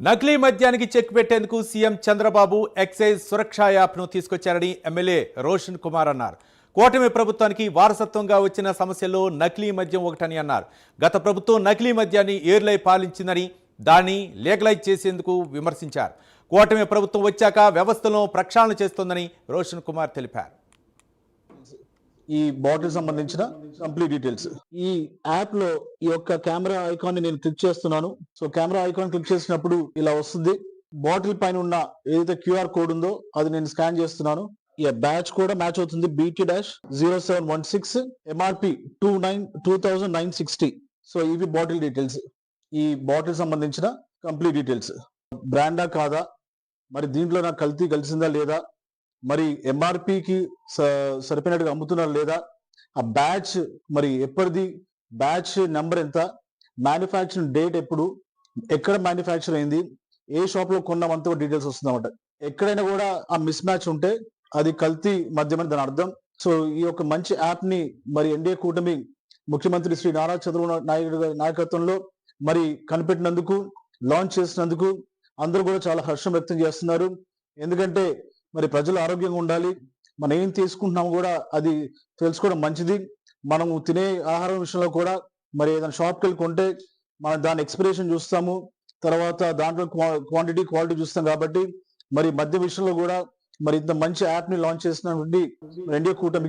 నకిలీ మద్యానికి చెక్ పెట్టేందుకు సీఎం చంద్రబాబు ఎక్సైజ్ సురక్ష యాప్ను తీసుకొచ్చారని ఎమ్మెల్యే రోషన్ కుమార్ అన్నారు. కూటమి ప్రభుత్వానికి వారసత్వంగా వచ్చిన సమస్యల్లో నకిలీ మద్యం ఒకటని అన్నారు. గత ప్రభుత్వం నకిలీ మద్యాన్ని ఏర్లై పాలించిందని, దాన్ని లీగలైజ్ చేసేందుకు విమర్శించారు. కూటమి ప్రభుత్వం వచ్చాక వ్యవస్థలో ప్రక్షాళన చేస్తోందని రోషన్ కుమార్ తెలిపారు. ఈ బాటిల్ సంబంధించిన కంప్లీట్ డీటెయిల్స్ ఈ యాప్ లో ఈ యొక్క కెమెరా ఐకాన్ ని నేను క్లిక్ చేస్తున్నాను. సో కెమెరా ఐకాన్ క్లిక్ చేసినప్పుడు ఇలా వస్తుంది. బాటిల్ పైన ఉన్న ఏదైతే క్యూఆర్ కోడ్ ఉందో అది నేను స్కాన్ చేస్తున్నాను. ఈ బ్యాచ్ కూడా మ్యాచ్ అవుతుంది. BT-0716 MRP 2960. సో ఇవి బాటిల్ డీటెయిల్స్. ఈ బాటిల్ సంబంధించిన కంప్లీట్ డీటెయిల్స్, బ్రాండా కాదా, మరి దీంట్లో నాకు కల్తీ కలిసిందా లేదా, మరి ఎంఆర్పికి సరిపోయినట్టుగా అమ్ముతున్నారు లేదా, ఆ బ్యాచ్ మరి ఎప్పటిది, బ్యాచ్ నెంబర్ ఎంత, మ్యానుఫ్యాక్చరింగ్ డేట్ ఎప్పుడు, ఎక్కడ మ్యానుఫ్యాక్చర్ అయింది, ఏ షాప్ లో కొన్నామంతా డీటెయిల్స్ వస్తుంది అన్నమాట. ఎక్కడైనా కూడా ఆ మిస్ మ్యాచ్ ఉంటే అది కల్తీ మద్యం అని దాని అర్థం. సో ఈ యొక్క మంచి యాప్ ని మరి ఎన్డీఏ కూటమి ముఖ్యమంత్రి శ్రీ నారా చంద్రబాబు నాయుడు గారి నాయకత్వంలో మరి కనిపెట్టినందుకు, లాంచ్ చేసినందుకు అందరూ కూడా చాలా హర్షం వ్యక్తం చేస్తున్నారు. ఎందుకంటే మరి ప్రజలు ఆరోగ్యంగా ఉండాలి, మనం ఏం తీసుకుంటున్నాము కూడా అది తెలుసుకోవడం మంచిది. మనము తినే ఆహారం విషయంలో కూడా మరి ఏదైనా షాప్కి వెళ్ళి కొంటే మనం దాని ఎక్స్పిరేషన్ చూస్తాము, తర్వాత దాంట్లో క్వాంటిటీ క్వాలిటీ చూస్తాం. కాబట్టి మరి మద్య విషయంలో కూడా మరి ఇంత మంచి యాప్ ని లాంచ్ చేసినటువంటి ఎన్డీఏ కూటమికి